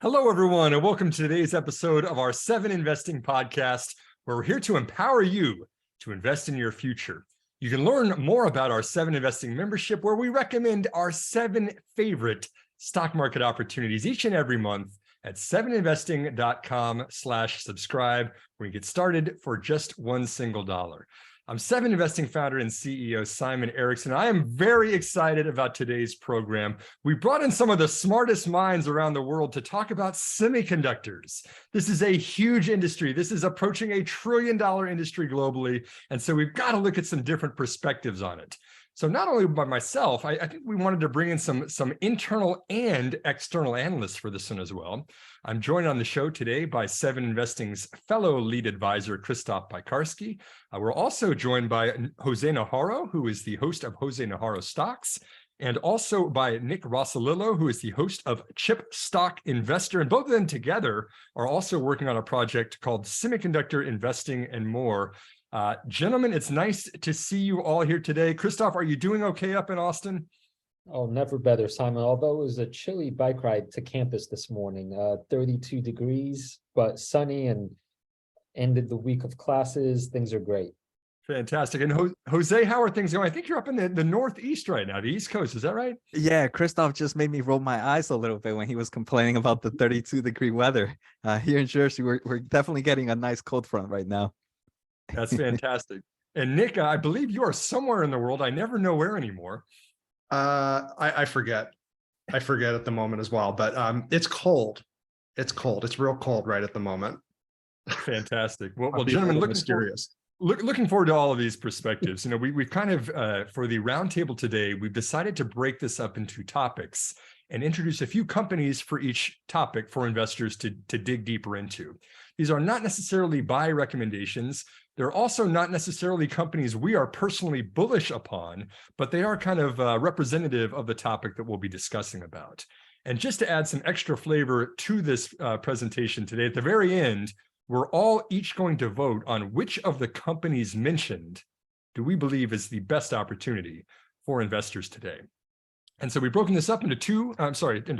Hello, everyone, and welcome to today's episode of our 7 Investing podcast, where we're here to empower you to invest in your future. You can learn more about our 7 Investing membership, where we recommend our 7 favorite stock market opportunities each and every month at 7investing.com/subscribe, where you get started for just $1 single. I'm 7 Investing founder and CEO Simon Erickson. I am very excited about today's program. We brought in some of the smartest minds around the world to talk about semiconductors. This is a huge industry. This is approaching $1 trillion industry globally. And so we've got to look at some different perspectives on it. So not only by myself, I think we wanted to bring in some internal and external analysts for this one as well. I'm joined on the show today by 7 Investing's fellow lead advisor, Christoph Piekarski. We're also joined by Jose Najarro, who is the host of Jose Najarro Stocks, and also by Nick Rossalillo, who is the host of Chip Stock Investor. And both of them together are also working on a project called Semiconductor Investing and More. Gentlemen, it's nice to see you all here today. Christoph, are you doing okay up in Austin? Oh, never better, Simon. Although it was a chilly bike ride to campus this morning, 32 degrees, but sunny, and ended the week of classes. Things are great. Fantastic. And Jose, how are things going? I think you're up in the Northeast right now, the East Coast. Is that right? Yeah, Christoph just made me roll my eyes a little bit when he was complaining about the 32-degree weather. Here in Jersey, we're definitely getting a nice cold front right now. That's fantastic. And Nick, I believe you are somewhere in the world. I never know where anymore. I forget. I forget at the moment as well, but it's cold. It's cold. It's real cold right at the moment. Fantastic. Well, gentlemen, looking forward to all of these perspectives. You know, we've kind of, for the roundtable today, we've decided to break this up into topics and introduce a few companies for each topic for investors to dig deeper into. These are not necessarily buy recommendations. They're also not necessarily companies we are personally bullish upon, but they are kind of representative of the topic that we'll be discussing about. And just to add some extra flavor to this presentation today, at the very end, we're all each going to vote on which of the companies mentioned do we believe is the best opportunity for investors today. And so we've broken this up into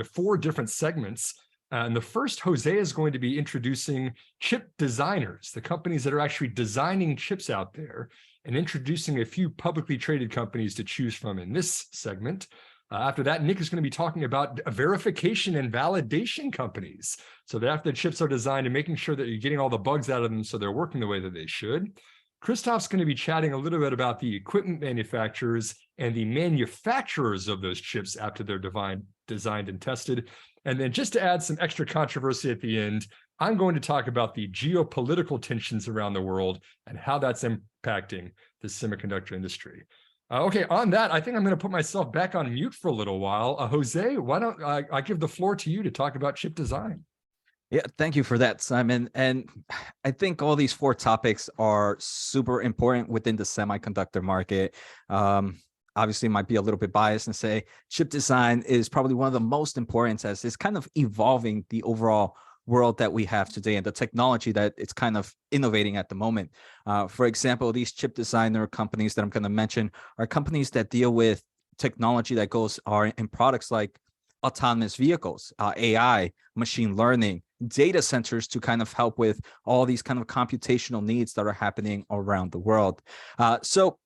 4 different segments. And the first, Jose is going to be introducing chip designers, the companies that are actually designing chips out there, and introducing a few publicly traded companies to choose from in this segment. After that, Nick is going to be talking about verification and validation companies. So that after the chips are designed and making sure that you're getting all the bugs out of them so they're working the way that they should. Christoph's going to be chatting a little bit about the equipment manufacturers and the manufacturers of those chips after they're designed and tested. And then just to add some extra controversy at the end, I'm going to talk about the geopolitical tensions around the world and how that's impacting the semiconductor industry. Okay, on that, I think I'm going to put myself back on mute for a little while. Jose, why don't I give the floor to you to talk about chip design? Yeah, thank you for that, Simon. And I think all these 4 topics are super important within the semiconductor market. Obviously, might be a little bit biased and say chip design is probably one of the most important, as it's kind of evolving the overall world that we have today and the technology that it's kind of innovating at the moment. For example, these chip designer companies that I'm going to mention are companies that deal with technology that are in products like autonomous vehicles, AI, machine learning, data centers to kind of help with all these kind of computational needs that are happening around the world. So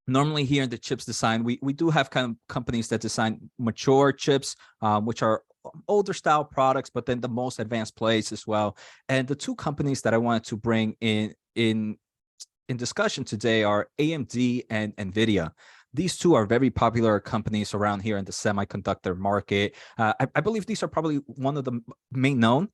normally here in the chips design, we do have kind of companies that design mature chips, which are older style products, but then the most advanced plays as well. And the 2 companies that I wanted to bring in discussion today are AMD and NVIDIA. These 2 are very popular companies around here in the semiconductor market. I believe these are probably one of the main known.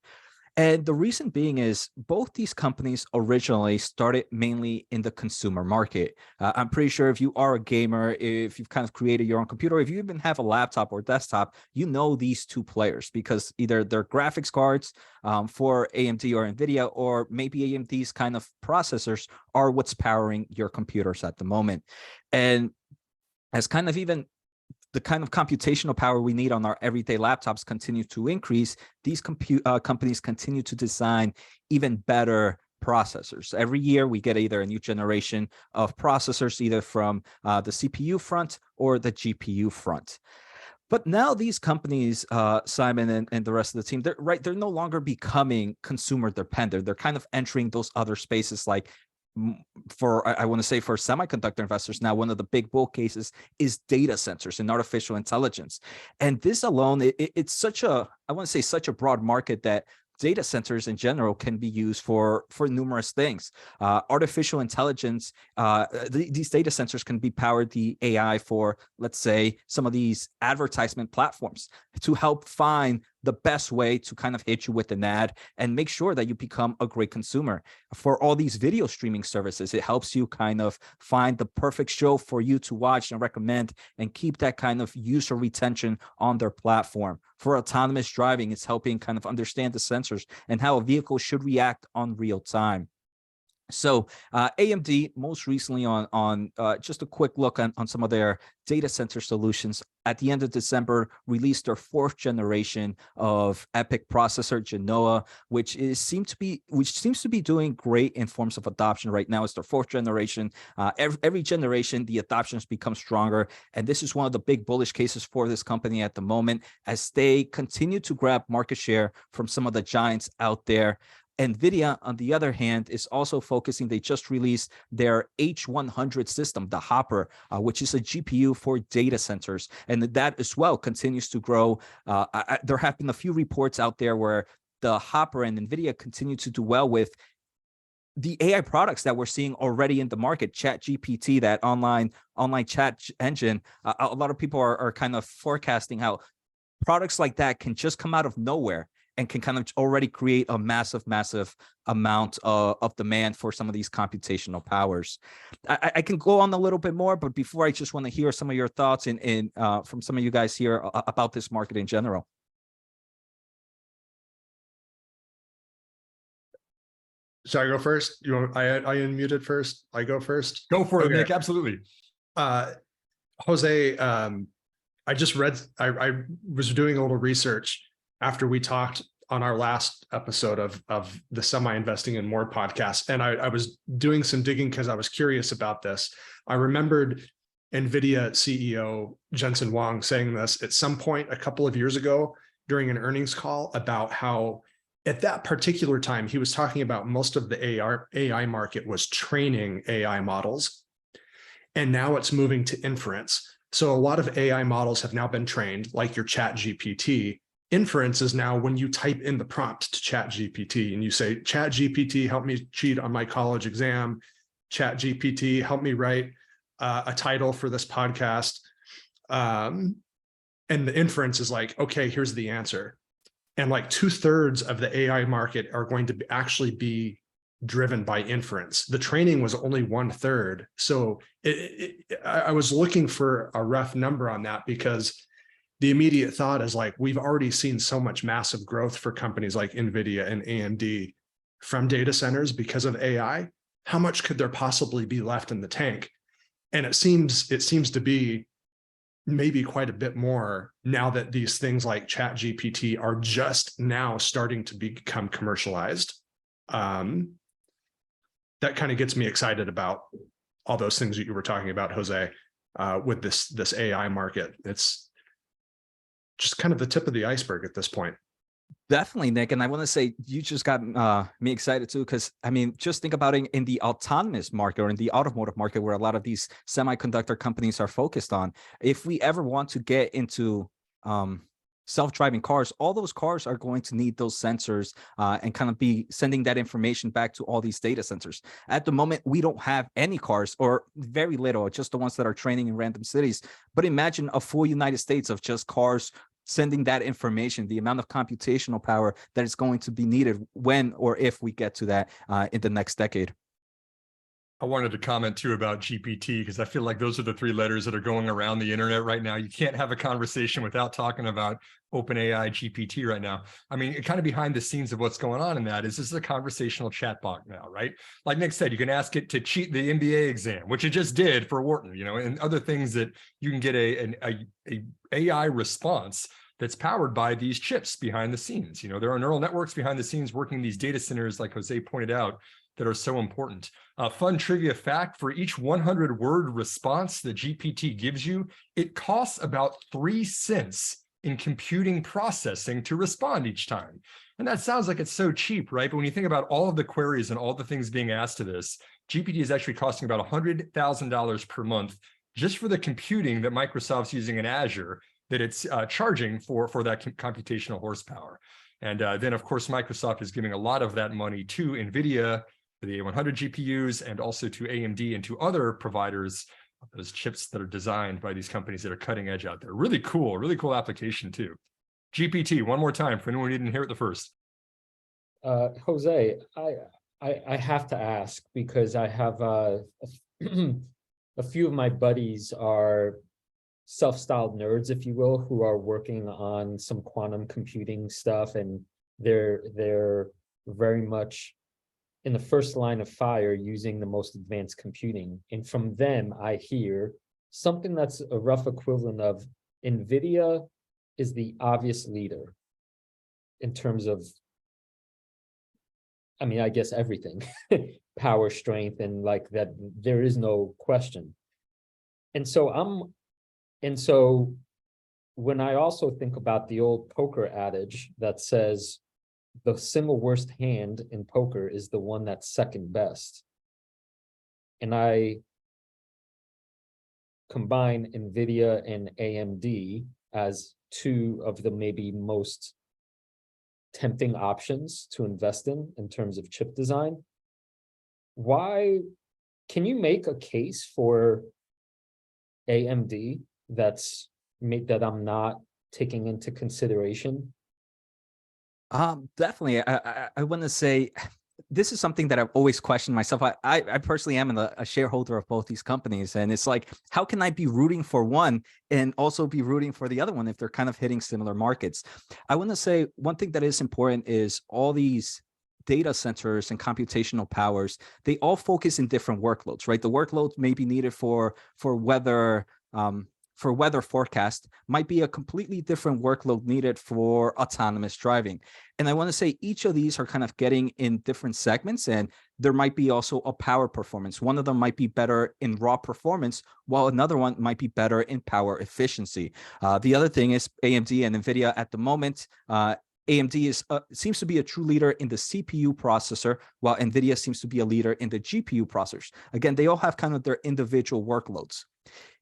And the reason being is both these companies originally started mainly in the consumer market. I'm pretty sure if you are a gamer, if you've kind of created your own computer, if you even have a laptop or desktop, you know these 2 players because either their graphics cards for AMD or NVIDIA, or maybe AMD's kind of processors are what's powering your computers at the moment. And as kind of even the kind of computational power we need on our everyday laptops continue to increase, these companies continue to design even better processors. Every year we get either a new generation of processors, either from the CPU front or the GPU front. But now these companies, Simon and the rest of the team, they're no longer becoming consumer dependent. They're kind of entering those other spaces like I want to say for semiconductor investors now, one of the big bull cases is data centers and artificial intelligence. And this alone, it's such a, I want to say such a broad market that data centers in general can be used for numerous things. Artificial intelligence, these data centers can be powered the AI for, let's say, some of these advertisement platforms to help find the best way to kind of hit you with an ad and make sure that you become a great consumer. For all these video streaming services, it helps you kind of find the perfect show for you to watch and recommend and keep that kind of user retention on their platform. For autonomous driving, it's helping kind of understand the sensors and how a vehicle should react on real time. So AMD most recently on just a quick look on some of their data center solutions at the end of December released their 4th generation of EPYC processor Genoa, which seems to be doing great in forms of adoption right now. It's their 4th generation. Every generation the adoption has become stronger, and this is one of the big bullish cases for this company at the moment as they continue to grab market share from some of the giants out there. NVIDIA, on the other hand, is also focusing. They just released their H100 system, the Hopper, which is a GPU for data centers. And that as well continues to grow. There have been a few reports out there where the Hopper and NVIDIA continue to do well with the AI products that we're seeing already in the market. ChatGPT, that online chat engine, a lot of people are kind of forecasting how products like that can just come out of nowhere and can kind of already create a massive amount of demand for some of these computational powers. I can go on a little bit more, but before, I just want to hear some of your thoughts from some of you guys here about this market in general. Should I go first? You want, I unmuted first? I go first? Go for Okay. it, Nick. Absolutely. Jose, I just read, I was doing a little research after we talked on our last episode of the Semi-Investing and More podcast. And I was doing some digging because I was curious about this. I remembered NVIDIA CEO Jensen Huang saying this at some point a couple of years ago during an earnings call about how at that particular time, he was talking about most of the AI market was training AI models. And now it's moving to inference. So a lot of AI models have now been trained, like your ChatGPT. Inference is now when you type in the prompt to ChatGPT and you say, ChatGPT, help me cheat on my college exam. ChatGPT, help me write a title for this podcast. And the inference is like, okay, here's the answer. And like 2/3 of the AI market are going to actually be driven by inference. The training was only 1/3. So I was looking for a rough number on that because the immediate thought is like, we've already seen so much massive growth for companies like NVIDIA and AMD from data centers because of AI. How much could there possibly be left in the tank? And it seems to be maybe quite a bit more now that these things like ChatGPT are just now starting to become commercialized. That kind of gets me excited about all those things that you were talking about, Jose, with this AI market. It's just kind of the tip of the iceberg at this point. Definitely, Nick. And I want to say you just got me excited too, because I mean, just think about it in the autonomous market or in the automotive market where a lot of these semiconductor companies are focused on. If we ever want to get into self-driving cars, all those cars are going to need those sensors and kind of be sending that information back to all these data centers. At the moment, we don't have any cars or very little, just the ones that are training in random cities. But imagine a full United States of just cars sending that information, the amount of computational power that is going to be needed when or if we get to that in the next decade. I wanted to comment too about GPT because I feel like those are the 3 letters that are going around the internet right now. You can't have a conversation without talking about OpenAI GPT right now. I mean, kind of behind the scenes of what's going on in that is this is a conversational chatbot now, right? Like Nick said, you can ask it to cheat the MBA exam, which it just did for Wharton, you know, and other things that you can get a AI response that's powered by these chips behind the scenes. You know, there are neural networks behind the scenes working these data centers, like Jose pointed out, that are so important. Fun trivia fact, for each 100-word response the GPT gives you, it costs about 3 cents in computing processing to respond each time. And that sounds like it's so cheap, right? But when you think about all of the queries and all the things being asked to this, GPT is actually costing about $100,000 per month just for the computing that Microsoft's using in Azure, that it's charging for that computational horsepower. And then, of course, Microsoft is giving a lot of that money to NVIDIA, for the A100 GPUs, and also to AMD and to other providers, those chips that are designed by these companies that are cutting edge out there. Really cool application too. GPT, one more time for anyone who didn't hear it the first. Jose, I have to ask, because I have a few of my buddies are self-styled nerds, if you will, who are working on some quantum computing stuff, and they're very much in the first line of fire using the most advanced computing. And from them, I hear something that's a rough equivalent of NVIDIA is the obvious leader in terms of, I mean, I guess everything, power, strength, and like that, there is no question. And so when I also think about the old poker adage that says the single worst hand in poker is the one that's second best, and I combine NVIDIA and AMD as two of the maybe most tempting options to invest in terms of chip design, why can you make a case for AMD that I'm not taking into consideration? Definitely. I want to say this is something that I've always questioned myself. I personally am a shareholder of both these companies, and it's like, how can I be rooting for one and also be rooting for the other one if they're kind of hitting similar markets? I want to say one thing that is important is all these data centers and computational powers, they all focus in different workloads, right? The workloads may be needed for weather, for weather forecast might be a completely different workload needed for autonomous driving. And I want to say each of these are kind of getting in different segments, and there might be also a power performance. One of them might be better in raw performance, while another one might be better in power efficiency. The other thing is AMD and NVIDIA at the moment, AMD seems to be a true leader in the CPU processor, while NVIDIA seems to be a leader in the GPU processors. Again, they all have kind of their individual workloads.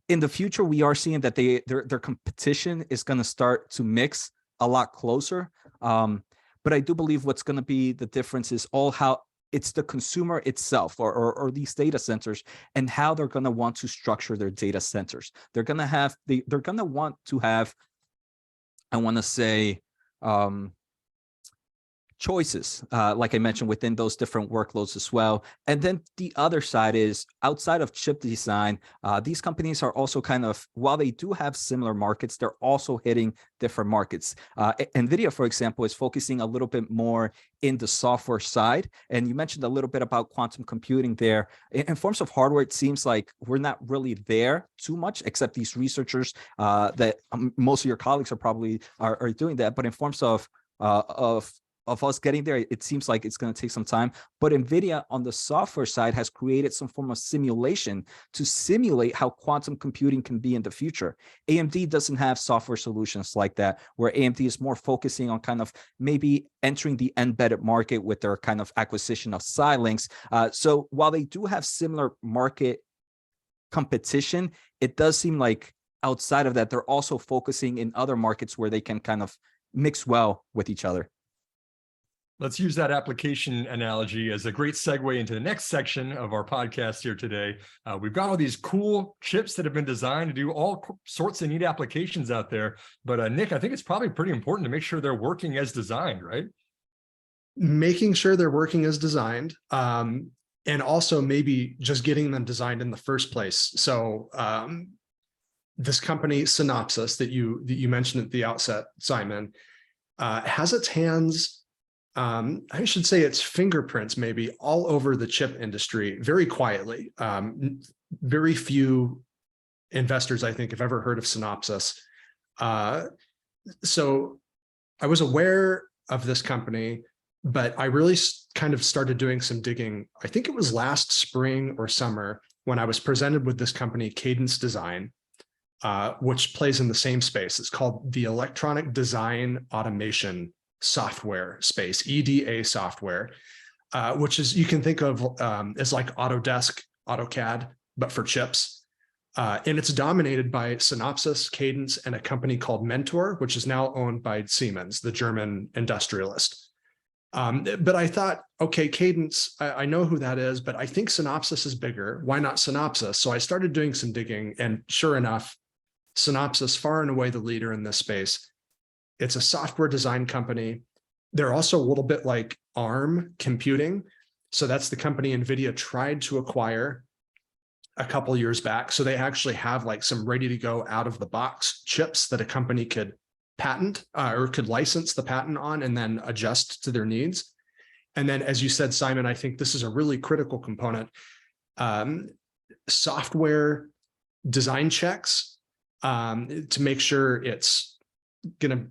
In the future, we are seeing that their competition is going to start to mix a lot closer. But I do believe what's going to be the difference is all how it's the consumer itself or these data centers and how they're going to want to structure their data centers. They're going to want to have, I want to say, choices, like I mentioned, within those different workloads as well. And then the other side is outside of chip design, these companies are also kind of, while they do have similar markets, they're also hitting different markets. NVIDIA, for example, is focusing a little bit more in the software side. And you mentioned a little bit about quantum computing there. In forms of hardware, it seems like we're not really there too much, except these researchers that most of your colleagues are probably are doing that. But in forms of us getting there, it seems like it's going to take some time. But NVIDIA on the software side has created some form of simulation to simulate how quantum computing can be in the future. AMD doesn't have software solutions like that, where AMD is more focusing on kind of maybe entering the embedded market with their kind of acquisition of Xilinx. So while they do have similar market competition, it does seem like outside of that, they're also focusing in other markets where they can kind of mix well with each other. Let's use that application analogy as a great segue into the next section of our podcast here today. We've got all these cool chips that have been designed to do all sorts of neat applications out there. But Nick, I think it's probably pretty important to make sure they're working as designed, right? Making sure they're working as designed, and also maybe just getting them designed in the first place. So this company, Synopsys, that you mentioned at the outset, Simon, has its hands, I should say its fingerprints maybe all over the chip industry very quietly. Very few investors, I think, have ever heard of Synopsys. So I was aware of this company But I really kind of started doing some digging. I think it was last spring or summer when I was presented with this company, Cadence Design, which plays in the same space. It's called the Electronic Design Automation Software space, EDA software, which is, you can think of as like Autodesk, AutoCAD, but for chips. And it's dominated by Synopsys, Cadence, and a company called Mentor, which is now owned by Siemens, the German industrialist. But I thought, okay, Cadence, I know who that is, but I think Synopsys is bigger. Why not Synopsys? So I started doing some digging, and sure enough, Synopsys, far and away the leader in this space. It's a software design company. They're also a little bit like ARM Computing. So that's the company NVIDIA tried to acquire a couple of years back. So they actually have like some ready to go out of the box chips that a company could patent or could license the patent on and then adjust to their needs. And then, as you said, Simon, I think this is a really critical component. Software design checks to make sure it's going to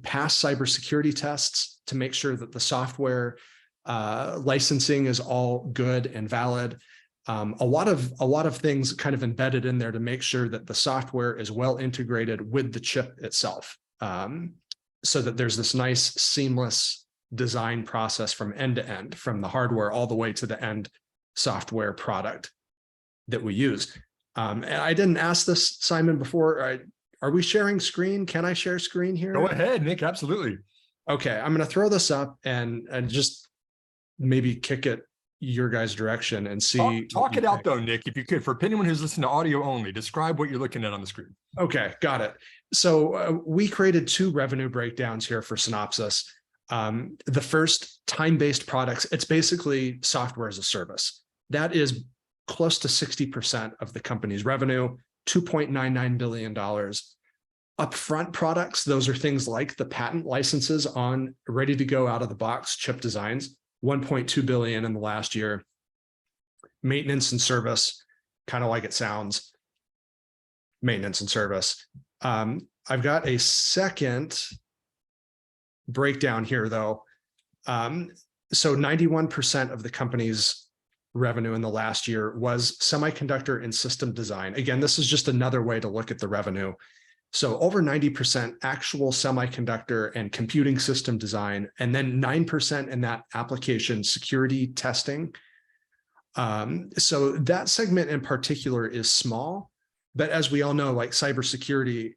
pass cybersecurity tests, to make sure that the software licensing is all good and valid. A lot of things kind of embedded in there to make sure that the software is well integrated with the chip itself, so that there's this nice seamless design process from end to end, from the hardware all the way to the end software product that we use. And I didn't ask this, Simon, before. Are we sharing screen? Can I share screen here? Go ahead, Nick. Absolutely. Okay, I'm going to throw this up and just maybe kick it your guys' direction and see. Talk it out though, Nick, if you could, for anyone who's listening to audio only, describe what you're looking at on the screen. Okay, got it. So we created two revenue breakdowns here for Synopsys. The first, time-based products, it's basically software as a service. That is close to 60% of the company's revenue, $2.99 billion. Upfront products, those are things like the patent licenses on ready to go out of the box chip designs, 1.2 billion in the last year. Maintenance and service, kind of like it sounds, maintenance and service. I've got a second breakdown here though. So 91% of the company's revenue in the last year was semiconductor and system design. Again, this is just another way to look at the revenue. So over 90% actual semiconductor and computing system design, and then 9% in that application security testing. So that segment in particular is small, but as we all know, like cybersecurity,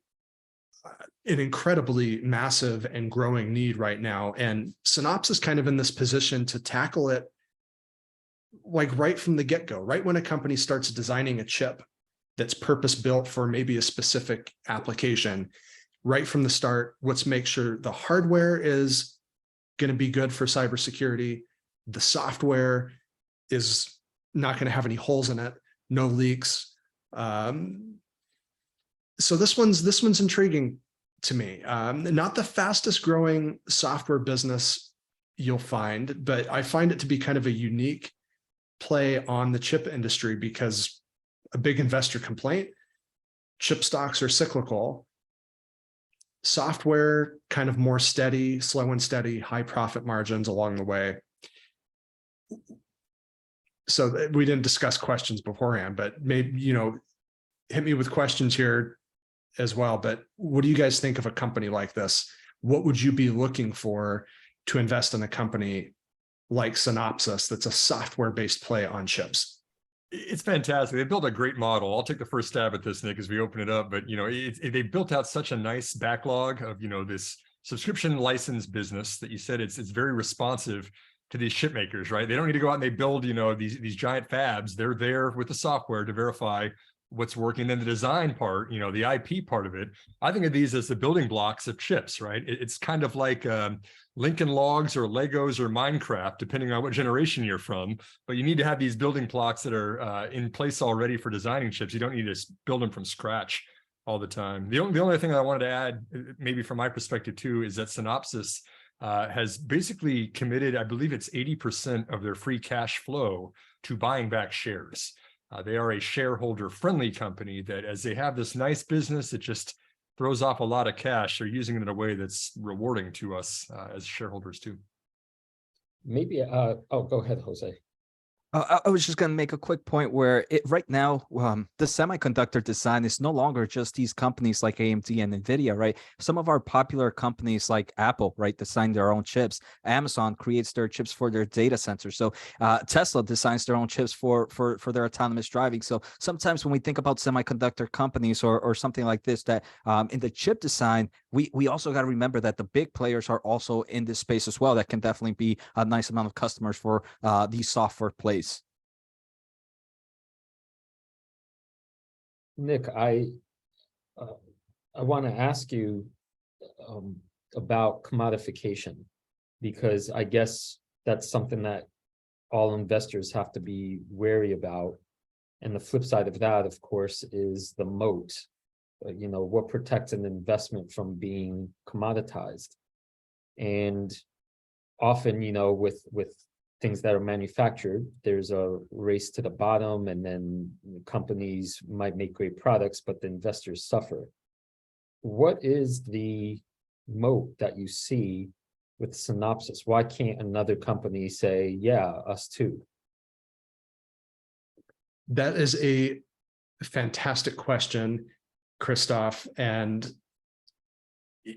an incredibly massive and growing need right now. And Synopsys is kind of in this position to tackle it like right from the get-go, right when a company starts designing a chip that's purpose-built for maybe a specific application. Right from the start, let's make sure the hardware is going to be good for cybersecurity. The software is not going to have any holes in it, no leaks. So this one's intriguing to me. Not the fastest growing software business you'll find, but I find it to be kind of a unique play on the chip industry because a big investor complaint, chip stocks are cyclical, software kind of more steady, slow and steady, high profit margins along the way. So we didn't discuss questions beforehand, but maybe, hit me with questions here as well. But what do you guys think of a company like this? What would you be looking for to invest in a company like Synopsys that's a software-based play on chips? It's fantastic. They built a great model. I'll take the first stab at this, Nick, as we open it up. But they built out such a nice backlog of this subscription license business that you said it's very responsive to these chip makers, right? They don't need to go out and they build these giant fabs. They're there with the software to verify what's working. Then the design part, the IP part of it, I think of these as the building blocks of chips, right? It's kind of like Lincoln Logs or Legos or Minecraft, depending on what generation you're from. But you need to have these building blocks that are in place already for designing chips. You don't need to build them from scratch all the time. The only thing I wanted to add, maybe from my perspective too, is that Synopsys has basically committed, I believe it's 80% of their free cash flow to buying back shares. They are a shareholder-friendly company that, as they have this nice business that just throws off a lot of cash, they're using it in a way that's rewarding to us as shareholders too. maybe, oh, go ahead, Jose. I was just going to make a quick point where right now, the semiconductor design is no longer just these companies like AMD and NVIDIA, right? Some of our popular companies like Apple, right, design their own chips. Amazon creates their chips for their data centers. So Tesla designs their own chips for their autonomous driving. So sometimes when we think about semiconductor companies or something like this, that in the chip design, we also got to remember that the big players are also in this space as well. That can definitely be a nice amount of customers for these software plays. Nick, I want to ask you about commodification, because I guess that's something that all investors have to be wary about. And the flip side of that, of course, is the moat. You know, what protects an investment from being commoditized? And often, you know, with things that are manufactured, there's a race to the bottom, and then companies might make great products, but the investors suffer. What is the moat that you see with Synopsys? Why can't another company say, yeah, us too? That is a fantastic question, Christoph. And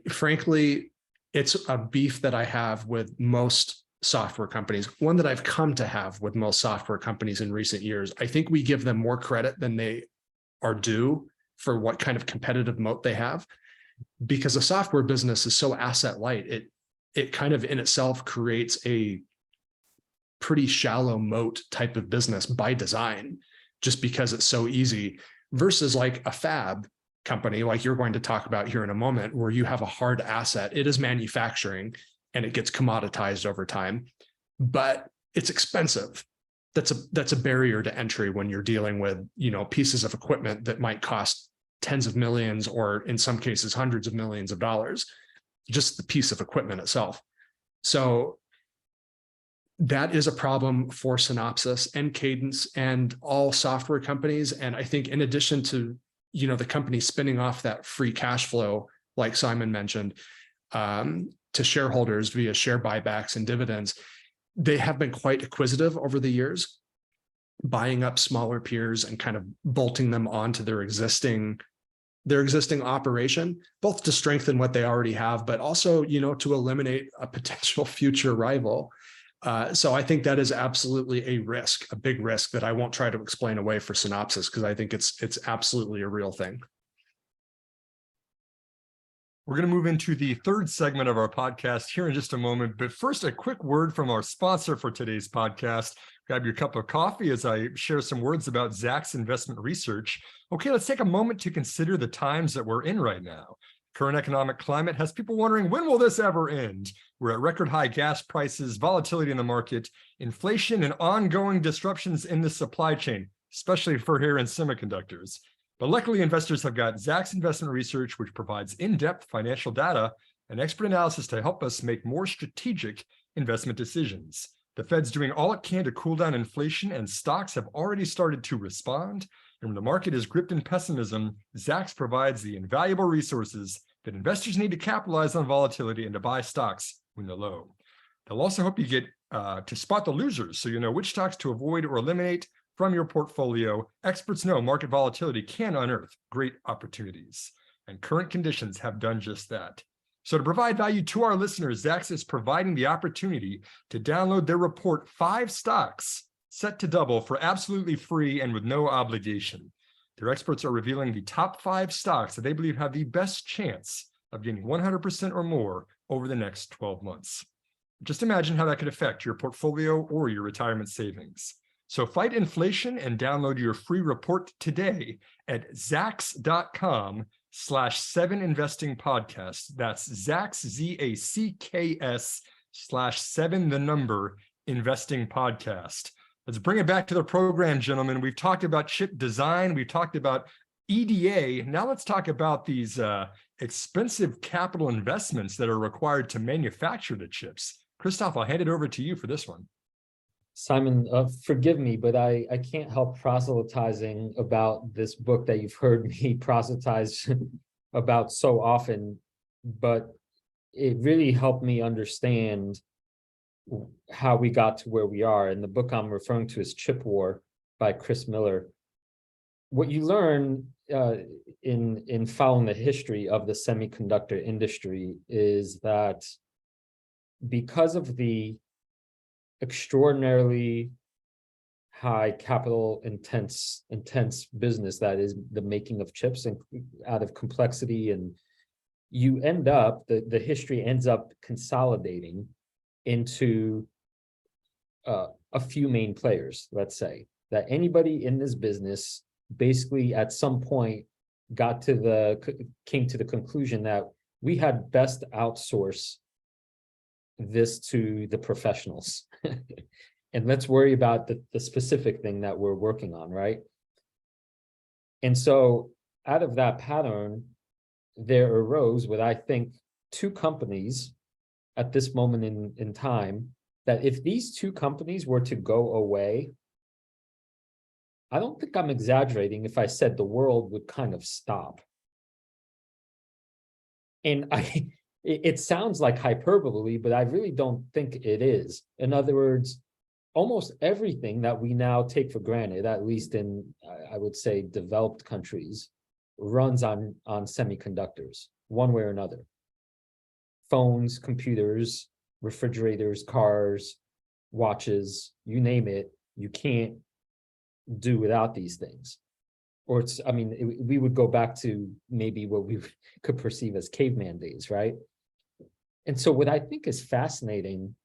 frankly, it's a beef that I have with most software companies, one that I've come to have with most software companies in recent years. I think we give them more credit than they are due for what kind of competitive moat they have, because a software business is so asset light. It kind of in itself creates a pretty shallow moat type of business by design, just because it's so easy, versus like a fab company like you're going to talk about here in a moment, where you have a hard asset. It is manufacturing and it gets commoditized over time, but it's expensive. That's a barrier to entry when you're dealing with, you know, pieces of equipment that might cost tens of millions, or in some cases hundreds of millions of dollars, just the piece of equipment itself. So that is a problem for Synopsys and Cadence and all software companies. And I think in addition to, you know, the company spinning off that free cash flow, like Simon mentioned, to shareholders via share buybacks and dividends, they have been quite acquisitive over the years, buying up smaller peers and kind of bolting them onto their existing operation, both to strengthen what they already have, but also, you know, to eliminate a potential future rival. So I think that is absolutely a risk, a big risk that I won't try to explain away for Synopsys, because I think it's absolutely a real thing. We're going to move into the third segment of our podcast here in just a moment. But first, a quick word from our sponsor for today's podcast. Grab your cup of coffee as I share some words about Zacks Investment Research. Okay, let's take a moment to consider the times that we're in right now. Current economic climate has people wondering, when will this ever end? We're at record high gas prices, volatility in the market, inflation, and ongoing disruptions in the supply chain, especially for here in semiconductors. But luckily, investors have got Zacks Investment Research, which provides in-depth financial data and expert analysis to help us make more strategic investment decisions. The Fed's doing all it can to cool down inflation, and stocks have already started to respond. And when the market is gripped in pessimism, Zacks provides the invaluable resources that investors need to capitalize on volatility and to buy stocks when they're low. They'll also help you get to spot the losers, so you know which stocks to avoid or eliminate from your portfolio. Experts know market volatility can unearth great opportunities, and current conditions have done just that. So to provide value to our listeners, Zacks is providing the opportunity to download their report, 5 Stocks Set to Double, for absolutely free and with no obligation. Their experts are revealing the top 5 stocks that they believe have the best chance of gaining 100% or more over the next 12 months. Just imagine how that could affect your portfolio or your retirement savings. So fight inflation and download your free report today at Zacks.com/7investingpodcast. That's Zacks, ZACKS/7investing podcast. Let's bring it back to the program, gentlemen. We've talked about chip design. We've talked about EDA. Now let's talk about these expensive capital investments that are required to manufacture the chips. Christoph, I'll hand it over to you for this one. Simon, forgive me, but I can't help proselytizing about this book that you've heard me proselytize about so often, but it really helped me understand how we got to where we are. And the book I'm referring to is Chip War by Chris Miller. What you learn in following the history of the semiconductor industry is that because of the extraordinarily high capital intense business that is the making of chips, and out of complexity, and you end up, the history ends up consolidating into a few main players. Let's say that anybody in this business basically at some point came to the conclusion that we had best outsource this to the professionals. And let's worry about the specific thing that we're working on, right? And so out of that pattern, there arose what I think two companies at this moment in time, that if these two companies were to go away, I don't think I'm exaggerating if I said the world would kind of stop. And it sounds like hyperbole, but I really don't think it is. In other words, almost everything that we now take for granted, at least in, I would say, developed countries, runs on semiconductors, one way or another. Phones, computers, refrigerators, cars, watches, you name it, you can't do without these things. Or it's, I mean, we would go back to maybe what we could perceive as caveman days, right? And so what I think is fascinating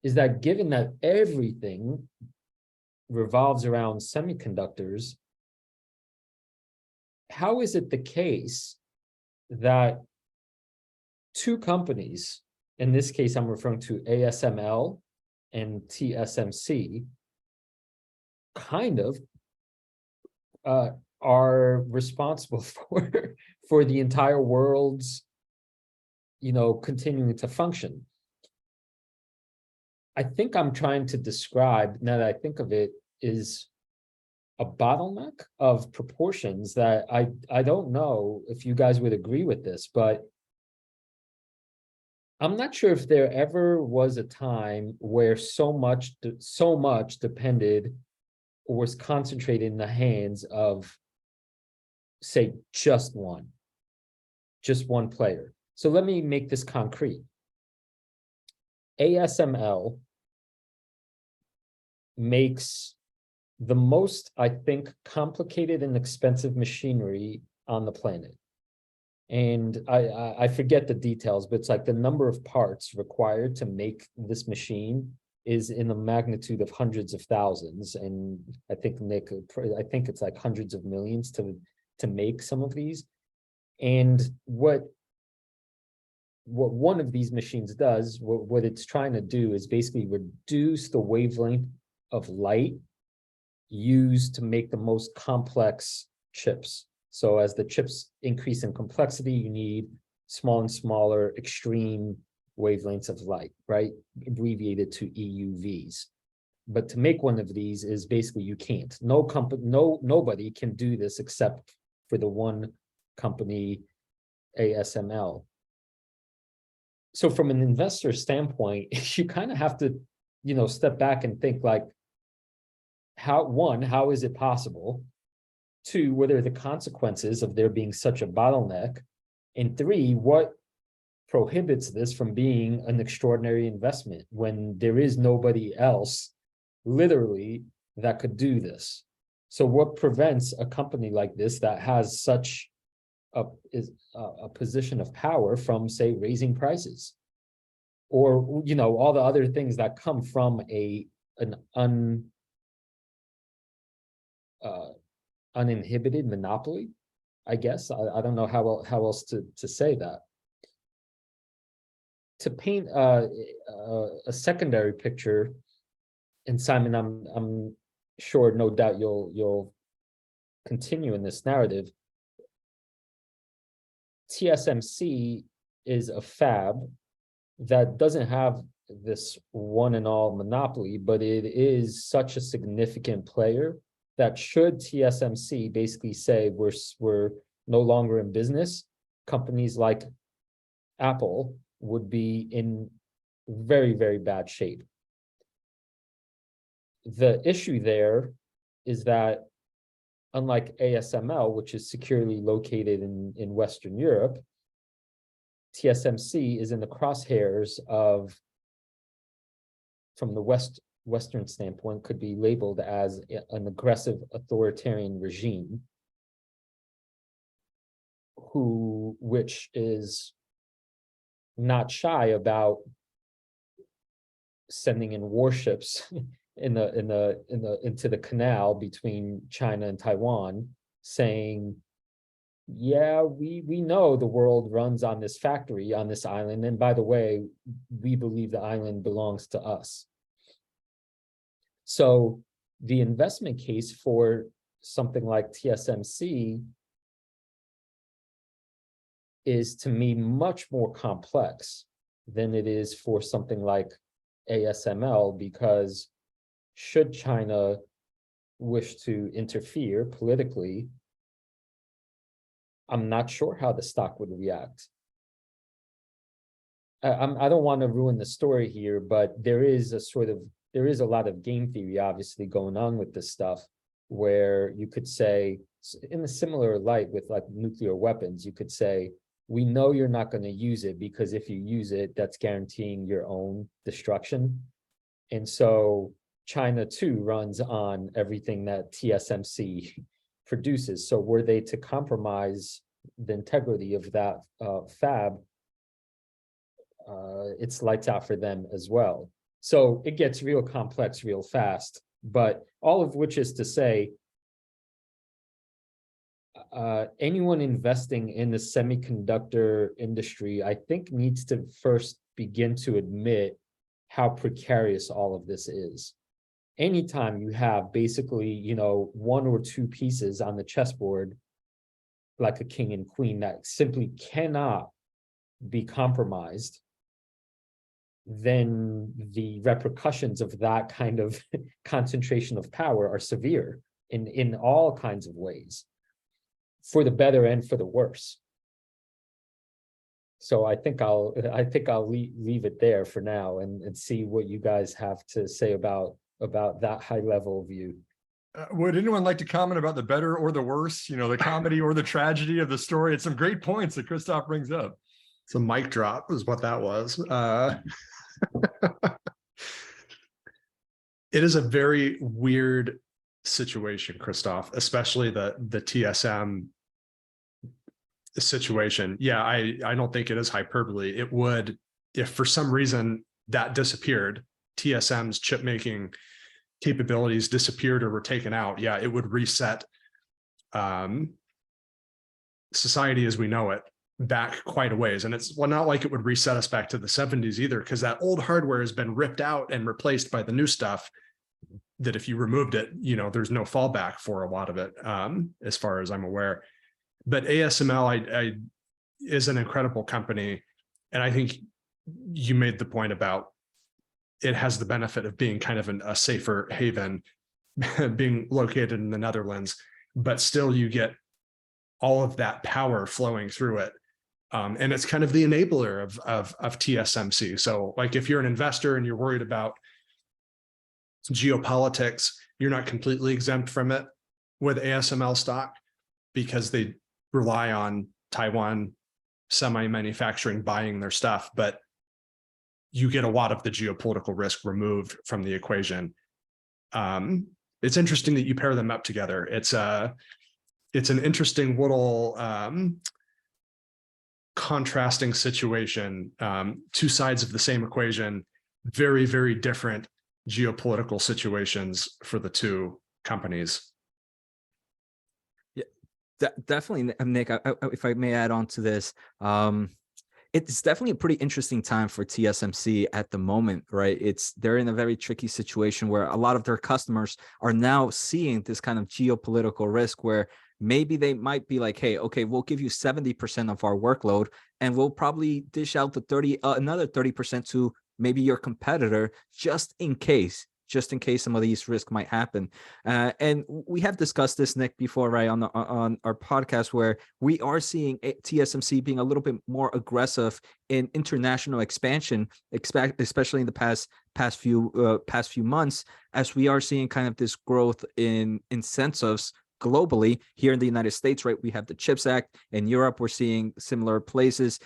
is that given that everything revolves around semiconductors, how is it the case that two companies, in this case, I'm referring to ASML and TSMC, kind of are responsible for the entire world's, continuing to function? I think I'm trying to describe, now that I think of it, is a bottleneck of proportions that I don't know if you guys would agree with this, but I'm not sure if there ever was a time where so much depended or was concentrated in the hands of, say, just one player. So let me make this concrete. ASML makes the most, I think, complicated and expensive machinery on the planet. And I forget the details, but it's like the number of parts required to make this machine is in the magnitude of hundreds of thousands. And I think, Nick, I think it's like hundreds of millions to make some of these. And what one of these machines does, what it's trying to do is basically reduce the wavelength of light used to make the most complex chips. So as the chips increase in complexity, you need small and smaller extreme wavelengths of light, right? Abbreviated to EUVs. But to make one of these is basically you can't. Nobody can do this except for the one company, ASML. So from an investor standpoint, you kind of have to, step back and think like, how is it possible? Two, what are the consequences of there being such a bottleneck? And three, what prohibits this from being an extraordinary investment when there is nobody else literally that could do this? So what prevents a company like this that has such a position of power from, say, raising prices? Or, all the other things that come from an uninhibited monopoly, I guess. I don't know how else to say that. To paint a secondary picture, and Simon, I'm sure, no doubt you'll continue in this narrative. TSMC is a fab that doesn't have this one and all monopoly, but it is such a significant player that should TSMC basically say we're no longer in business, companies like Apple would be in very, very bad shape. The issue there is that unlike ASML, which is securely located in Western Europe, TSMC is in the crosshairs of, from the Western standpoint, could be labeled as an aggressive authoritarian regime, which is not shy about sending in warships into the canal between China and Taiwan, saying, yeah, we know the world runs on this factory on this island, and by the way, we believe the island belongs to us. So the investment case for something like TSMC is, to me, much more complex than it is for something like ASML, because should China wish to interfere politically, I'm not sure how the stock would react. I don't want to ruin the story here, but there is a lot of game theory obviously going on with this stuff, where you could say, in a similar light with like nuclear weapons, you could say, we know you're not going to use it, because if you use it, that's guaranteeing your own destruction. And so China too runs on everything that TSMC produces. So were they to compromise the integrity of that fab, it's lights out for them as well. So it gets real complex real fast, but all of which is to say, anyone investing in the semiconductor industry, I think, needs to first begin to admit how precarious all of this is. Anytime you have basically, you know, one or two pieces on the chessboard, like a king and queen, that simply cannot be compromised, then the repercussions of that kind of concentration of power are severe in all kinds of ways, for the better and for the worse. So I think I'll leave it there for now and see what you guys have to say about that high level view. Would anyone like to comment about the better or the worse, you know, the comedy or the tragedy of the story? It's some great points that Christoph brings up. It's a mic drop is what that was. It is a very weird situation, Christoph, especially the TSM situation. Yeah, I don't think it is hyperbole. It would, if for some reason that disappeared, TSM's chip making capabilities disappeared or were taken out, yeah, it would reset society as we know it back quite a ways. And it's, well, not like it would reset us back to the 70s either, because that old hardware has been ripped out and replaced by the new stuff that if you removed it, you know, there's no fallback for a lot of it, as far as I'm aware. But ASML is an incredible company. And I think you made the point about it has the benefit of being kind of a safer haven, being located in the Netherlands, but still you get all of that power flowing through it. And it's kind of the enabler of TSMC. So like if you're an investor and you're worried about geopolitics, you're not completely exempt from it with ASML stock, because they rely on Taiwan semi-manufacturing buying their stuff, but you get a lot of the geopolitical risk removed from the equation. It's interesting that you pair them up together. It's an interesting little contrasting situation, two sides of the same equation, very, very different geopolitical situations for the two companies. Yeah, definitely, Nick, if I may add on to this, it's definitely a pretty interesting time for TSMC at the moment, right? They're in a very tricky situation where a lot of their customers are now seeing this kind of geopolitical risk, where maybe they might be like, hey, okay, we'll give you 70% of our workload, and we'll probably dish out the another 30% to maybe your competitor, just in case just in case some of these risks might happen. And we have discussed this, Nick, before, right, on our podcast, where we are seeing TSMC being a little bit more aggressive in international expansion, especially in the past few months, as we are seeing kind of this growth in incentives globally. Here in the United States, right, we have the CHIPS Act. In Europe, we're seeing similar places,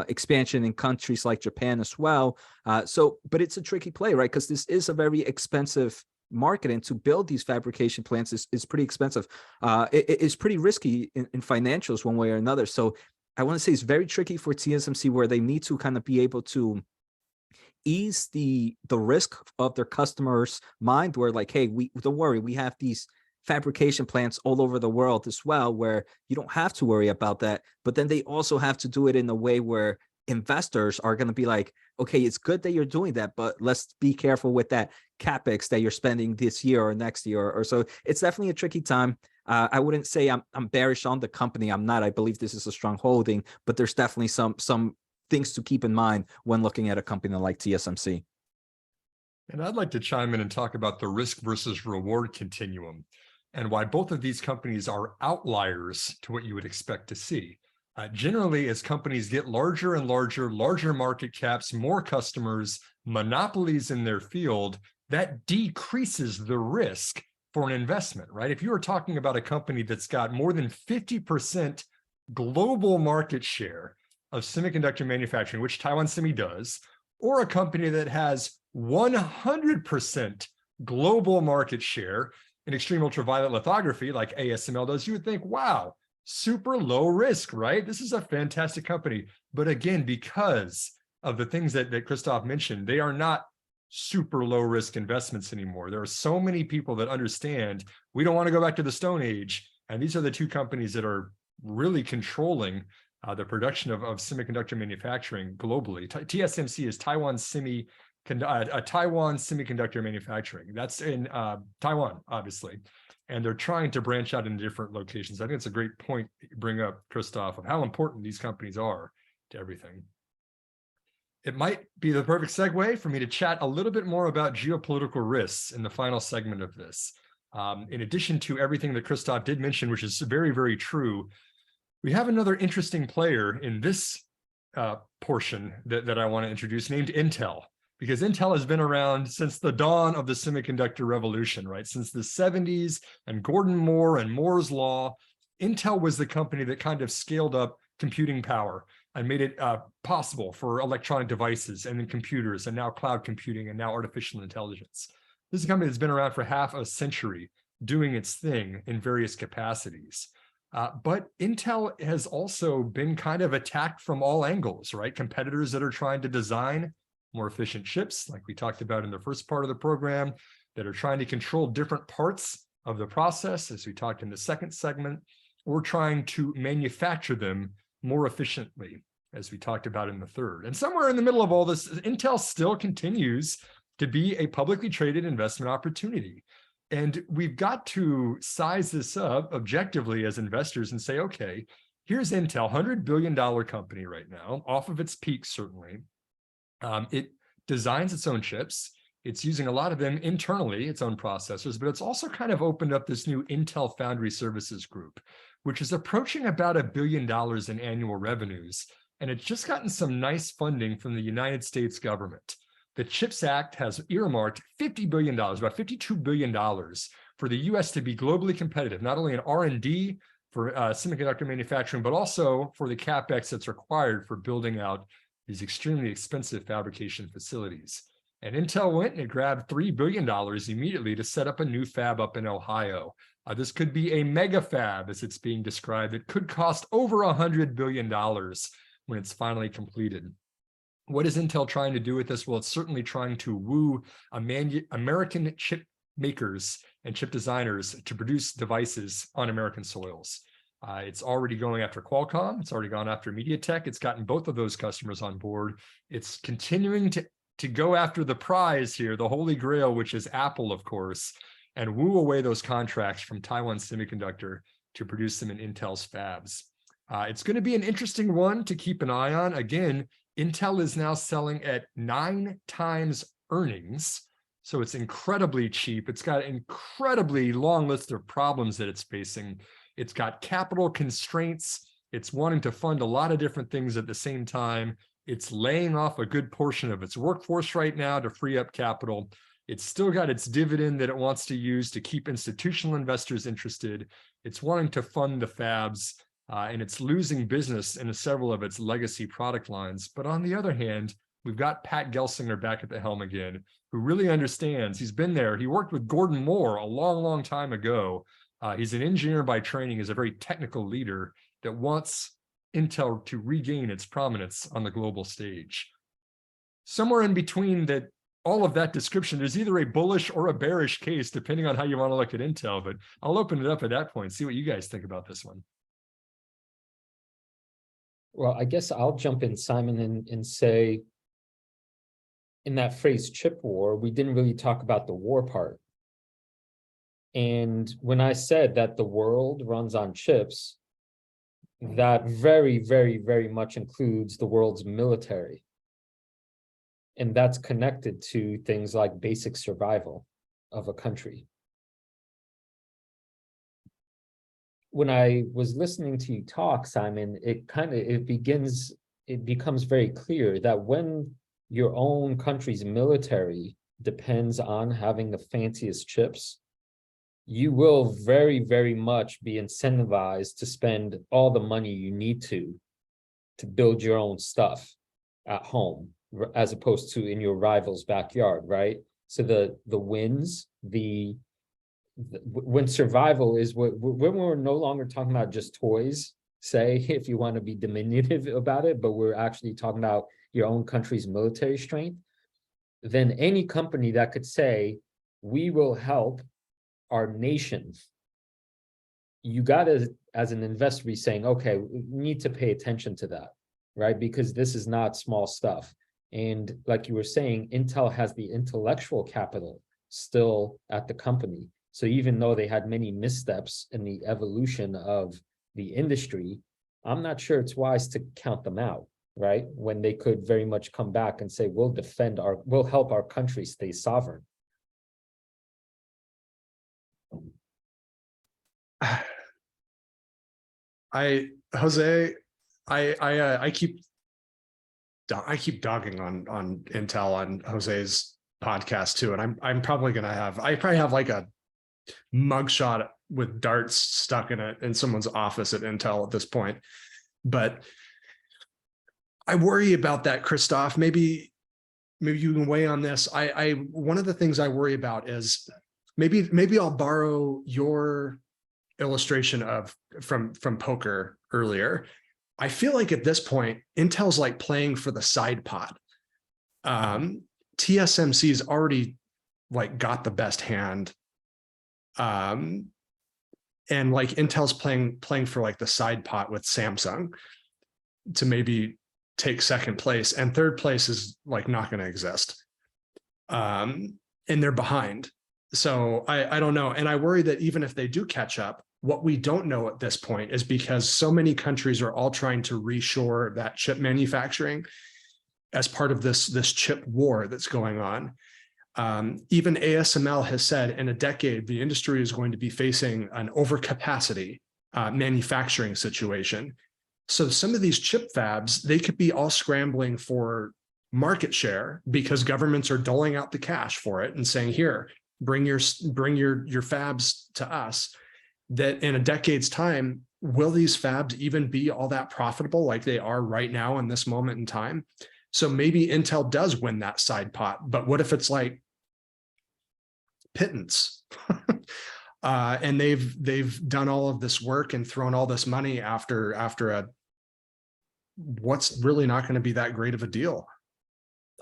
expansion in countries like Japan as well. But it's a tricky play, right? Because this is a very expensive market, and to build these fabrication plants is pretty expensive. It is pretty risky in financials one way or another. So I want to say it's very tricky for TSMC, where they need to kind of be able to ease the risk of their customers' mind, where like, hey, we don't worry, we have these fabrication plants all over the world as well, where you don't have to worry about that. But then they also have to do it in a way where investors are going to be like, okay, it's good that you're doing that, but let's be careful with that capex that you're spending this year or next year or so. It's definitely a tricky time. I wouldn't say I'm bearish on the company. I'm not. I believe this is a strong holding, but there's definitely some things to keep in mind when looking at a company like TSMC. And I'd like to chime in and talk about the risk versus reward continuum, and why both of these companies are outliers to what you would expect to see. Generally, as companies get larger and larger market caps, more customers, monopolies in their field, that decreases the risk for an investment, right? If you are talking about a company that's got more than 50% global market share of semiconductor manufacturing, which Taiwan Semi does, or a company that has 100% global market share in extreme ultraviolet lithography like ASML does, you would think, wow, super low risk, right? This is a fantastic company. But again, because of the things that Christoph mentioned, they are not super low risk investments anymore. There are so many people that understand we don't want to go back to the Stone Age. And these are the two companies that are really controlling the production of semiconductor manufacturing globally. TSMC is Taiwan Semiconductor Manufacturing. That's in Taiwan, obviously. And they're trying to branch out in different locations. I think it's a great point you bring up, Christoph, of how important these companies are to everything. It might be the perfect segue for me to chat a little bit more about geopolitical risks in the final segment of this. In addition to everything that Christoph did mention, which is very, very true, we have another interesting player in this portion that I want to introduce, named Intel. Because Intel has been around since the dawn of the semiconductor revolution, right? Since the 70s and Gordon Moore and Moore's Law, Intel was the company that kind of scaled up computing power and made it possible for electronic devices and then computers and now cloud computing and now artificial intelligence. This is a company that's been around for half a century doing its thing in various capacities. But Intel has also been kind of attacked from all angles, right? Competitors that are trying to design more efficient chips, like we talked about in the first part of the program, that are trying to control different parts of the process, as we talked in the second segment, or trying to manufacture them more efficiently, as we talked about in the third. And somewhere in the middle of all this, Intel still continues to be a publicly traded investment opportunity. And we've got to size this up objectively as investors and say, okay, here's Intel, $100 billion company right now, off of its peak, certainly. It designs its own chips. It's using a lot of them internally, its own processors, but it's also kind of opened up this new Intel Foundry Services Group, which is approaching about $1 billion in annual revenues. And it's just gotten some nice funding from the United States government. The CHIPS Act has earmarked $50 billion, about $52 billion for the US to be globally competitive, not only in R&D for semiconductor manufacturing, but also for the CapEx that's required for building out these extremely expensive fabrication facilities. And Intel went and it grabbed $3 billion immediately to set up a new fab up in Ohio. This could be a mega fab, as it's being described. It could cost over $100 billion when it's finally completed. What is Intel trying to do with this? Well, it's certainly trying to woo American chip makers and chip designers to produce devices on American soils. It's already going after Qualcomm. It's already gone after MediaTek. It's gotten both of those customers on board. It's continuing to go after the prize here, the holy grail, which is Apple, of course, and woo away those contracts from Taiwan Semiconductor to produce them in Intel's fabs. It's going to be an interesting one to keep an eye on. Again, Intel is now selling at 9 times earnings. So it's incredibly cheap. It's got an incredibly long list of problems that it's facing. It's got capital constraints. It's wanting to fund a lot of different things at the same time. It's laying off a good portion of its workforce right now to free up capital. It's still got its dividend that it wants to use to keep institutional investors interested. It's wanting to fund the fabs, and it's losing business in several of its legacy product lines. But on the other hand, we've got Pat Gelsinger back at the helm again, who really understands. He's been there. He worked with Gordon Moore a long, long time ago. He's an engineer by training, is a very technical leader that wants Intel to regain its prominence on the global stage. Somewhere in between that, all of that description, there's either a bullish or a bearish case, depending on how you want to look at Intel, but I'll open it up at that point, see what you guys think about this one. Well, I guess I'll jump in, Simon, and say, in that phrase chip war, we didn't really talk about the war part. And when I said that the world runs on chips, that very, very, very much includes the world's military. And that's connected to things like basic survival of a country. When I was listening to you talk, Simon, it becomes very clear that when your own country's military depends on having the fanciest chips, you will very, very much be incentivized to spend all the money you need to build your own stuff at home, as opposed to in your rival's backyard, right? So the wins, when survival is when we're no longer talking about just toys, say, if you want to be diminutive about it, but we're actually talking about your own country's military strength, then any company that could say, we will help our nation, you got to, as an investor, be saying, okay, we need to pay attention to that, right? Because this is not small stuff. And like you were saying, Intel has the intellectual capital still at the company. So even though they had many missteps in the evolution of the industry, I'm not sure it's wise to count them out, right? When they could very much come back and say, we'll help our country stay sovereign. Jose, I keep dogging on Intel on Jose's podcast too, and I'm probably gonna have like a mugshot with darts stuck in it in someone's office at Intel at this point. But I worry about that, Christoph. Maybe you can weigh on this. I one of the things I worry about is maybe I'll borrow your illustration from poker earlier. I feel like at this point, Intel's like playing for the side pot. TSMC's already like got the best hand. And like Intel's playing for like the side pot with Samsung to maybe take second place, and third place is like not going to exist. And they're behind. So I don't know. And I worry that even if they do catch up, what we don't know at this point is because so many countries are all trying to reshore that chip manufacturing as part of this chip war that's going on. Even ASML has said in a decade, the industry is going to be facing an overcapacity manufacturing situation. So some of these chip fabs, they could be all scrambling for market share because governments are doling out the cash for it and saying, here, bring your fabs to us. That in a decade's time, will these fabs even be all that profitable like they are right now in this moment in time? So maybe Intel does win that side pot, but what if it's like pittance? And they've done all of this work and thrown all this money after what's really not going to be that great of a deal.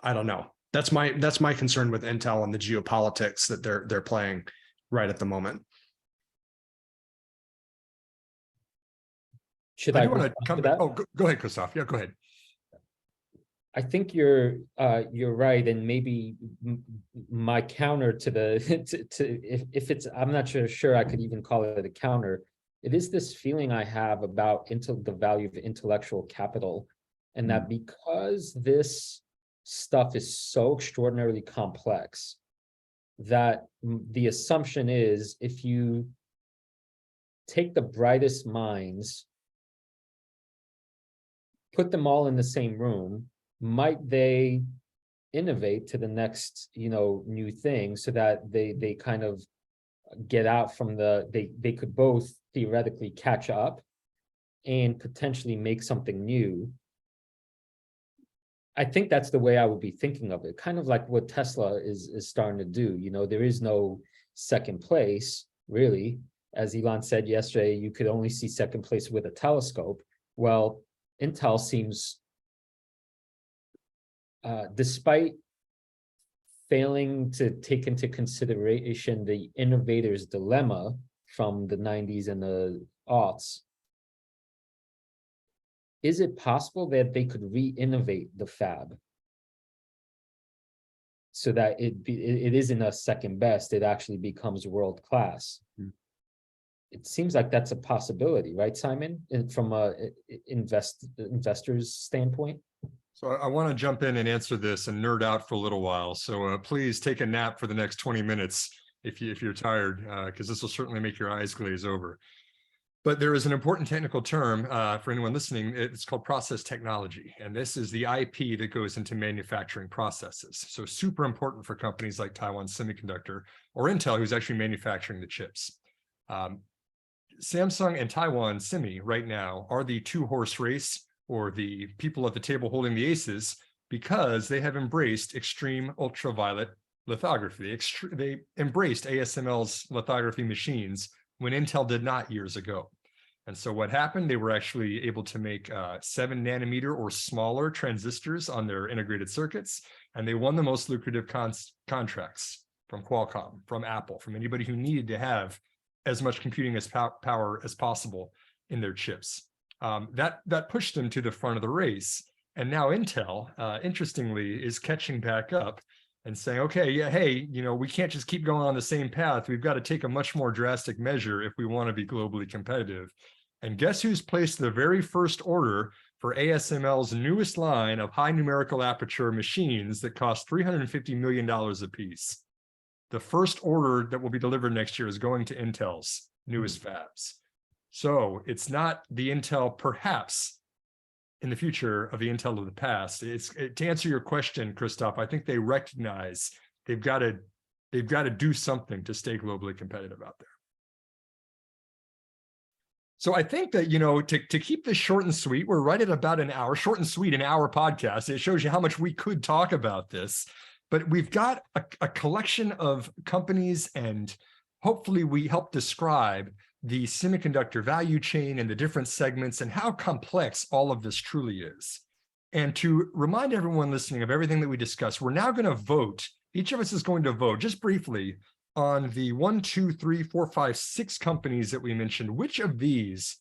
I don't know. That's my concern with Intel and the geopolitics that they're playing right at the moment. I want to come back. Oh, go ahead, Christoph. Yeah, go ahead. I think you're right, and maybe my counter to if it's, I'm not sure I could even call it a counter. It is this feeling I have about the value of intellectual capital, and that because this stuff is so extraordinarily complex, that the assumption is if you take the brightest minds, put them all in the same room, might they innovate to the next, new thing, so that they kind of get out from they could both theoretically catch up and potentially make something new. I think that's the way I would be thinking of it, kind of like what Tesla is starting to do. There is no second place, really. As Elon said yesterday, you could only see second place with a telescope. Well, Intel seems, despite failing to take into consideration the innovator's dilemma from the 90s and the aughts, is it possible that they could re-innovate the fab so that it isn't a second best, it actually becomes world class? It seems like that's a possibility, right, Simon? From a investor's standpoint. So I want to jump in and answer this and nerd out for a little while. So please take a nap for the next 20 minutes if you're tired, because this will certainly make your eyes glaze over. But there is an important technical term for anyone listening. It's called process technology. And this is the IP that goes into manufacturing processes. So super important for companies like Taiwan Semiconductor or Intel, who's actually manufacturing the chips. Samsung and Taiwan Semi right now are the two-horse race, or the people at the table holding the aces, because they have embraced extreme ultraviolet lithography. They embraced ASML's lithography machines when Intel did not years ago. And so what happened, they were actually able to make 7 nanometer or smaller transistors on their integrated circuits, and they won the most lucrative contracts from Qualcomm, from Apple, from anybody who needed to have as much computing as power as possible in their chips. That pushed them to the front of the race. And now Intel, interestingly, is catching back up and saying, okay, yeah, hey, we can't just keep going on the same path. We've got to take a much more drastic measure if we want to be globally competitive. And guess who's placed the very first order for ASML's newest line of high numerical aperture machines that cost $350 million a piece? The first order that will be delivered next year is going to Intel's newest fabs. So it's not the Intel perhaps in the future of the Intel of the past. To answer your question, Christoph, I think they recognize they've got to do something to stay globally competitive out there. So I think that, to keep this short and sweet, we're right at about an hour, short and sweet, an hour podcast. It shows you how much we could talk about this, but we've got a collection of companies, and hopefully we help describe the semiconductor value chain and the different segments and how complex all of this truly is. And to remind everyone listening of everything that we discussed, we're now going to vote. Each of us is going to vote just briefly on the 1, 2, 3, 4, 5, 6 companies that we mentioned. Which of these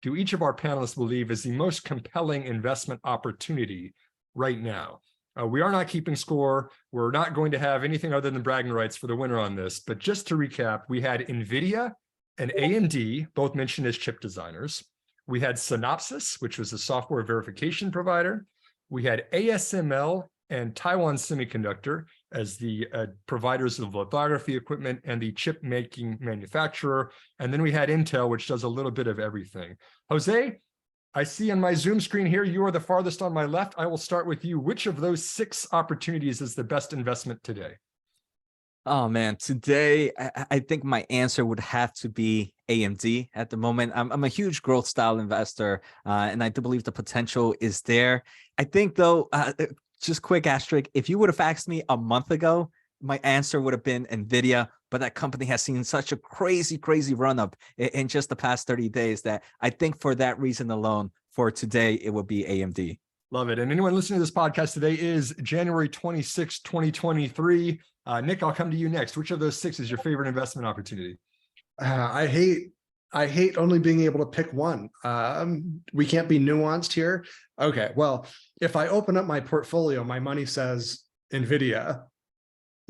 do each of our panelists believe is the most compelling investment opportunity right now? We are not keeping score. We're not going to have anything other than bragging rights for the winner on this. But just to recap, we had NVIDIA and AMD, both mentioned as chip designers. We had Synopsys, which was a software verification provider. We had ASML and Taiwan Semiconductor as the providers of lithography equipment and the chip making manufacturer. And then we had Intel, which does a little bit of everything. Jose, I see on my Zoom screen here, you are the farthest on my left. I will start with you. Which of those 6 opportunities is the best investment today? Oh man, today I think my answer would have to be AMD at the moment. I'm a huge growth style investor, and I do believe the potential is there. I think though, just quick asterisk, if you would have asked me a month ago, my answer would have been NVIDIA, but that company has seen such a crazy run up in just the past 30 days that I think for that reason alone, for today, it would be AMD. Love it. And anyone listening to this podcast today is January 26, 2023. Nick, I'll come to you next. Which of those 6 is your favorite investment opportunity? I hate only being able to pick one. We can't be nuanced here. Okay, well, if I open up my portfolio, my money says NVIDIA.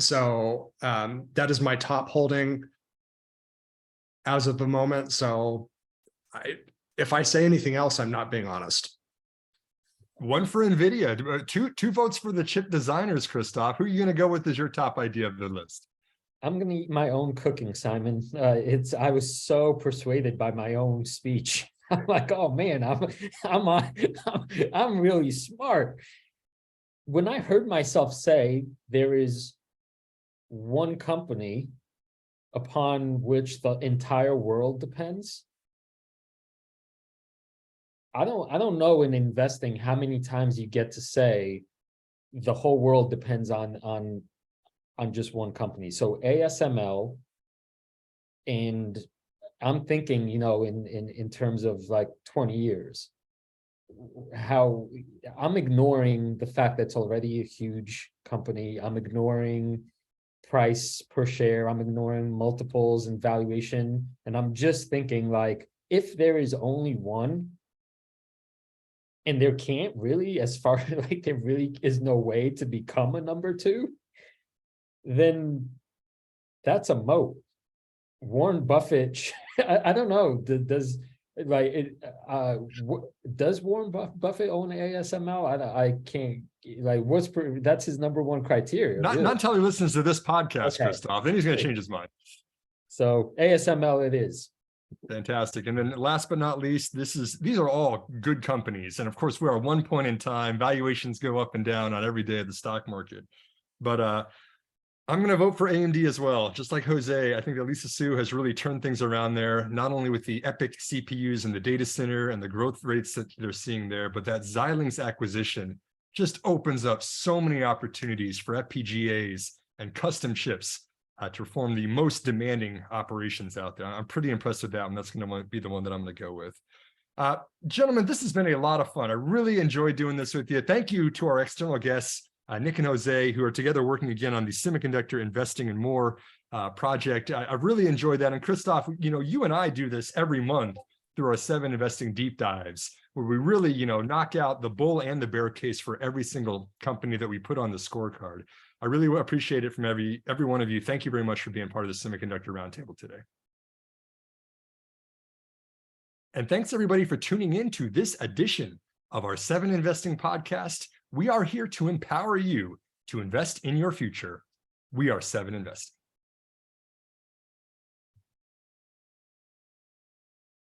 So that is my top holding as of the moment. So if I say anything else, I'm not being honest. One for NVIDIA, two votes for the chip designers, Christoph. Who are you going to go with as your top idea of the list? I'm gonna eat my own cooking, Simon. I was so persuaded by my own speech. I'm like, oh man, I'm really smart. When I heard myself say there is one company upon which the entire world depends, I don't know in investing how many times you get to say the whole world depends on just one company. So ASML, and I'm thinking, you know, in terms of like 20 years, how I'm ignoring the fact that it's already a huge company. I'm ignoring price per share. I'm ignoring multiples and valuation. And I'm just thinking, like, if there is only one, and there can't really, as far like there really is no way to become a number two, then that's a moat. Warren Buffett, I don't know, does Warren Buffett own ASML? I can't, like, that's his number one criteria. Not really. until he listens to this podcast, Okay. Christoph, then he's going to change his mind. So ASML it is. Fantastic. And then last but not least, these are all good companies. And of course, we're at one point in time, valuations go up and down on every day of the stock market. But I'm going to vote for AMD as well. Just like Jose, I think that Lisa Su has really turned things around there, not only with the EPYC CPUs and the data center and the growth rates that they're seeing there, but that Xilinx acquisition just opens up so many opportunities for FPGAs and custom chips to perform the most demanding operations out there. I'm pretty impressed with that one. That's going to be the one that I'm going to go with. Gentlemen, this has been a lot of fun. I really enjoyed doing this with you. Thank you to our external guests, Nick and Jose, who are together working again on the Semiconductor Investing and More project. I really enjoyed that. And Christoph, you know, you and I do this every month through our 7 Investing deep dives, where we really, you know, knock out the bull and the bear case for every single company that we put on the scorecard. I really appreciate it from every one of you. Thank you very much for being part of the Semiconductor Roundtable today. And thanks everybody for tuning in to this edition of our 7 Investing podcast. We are here to empower you to invest in your future. We are 7 Investing.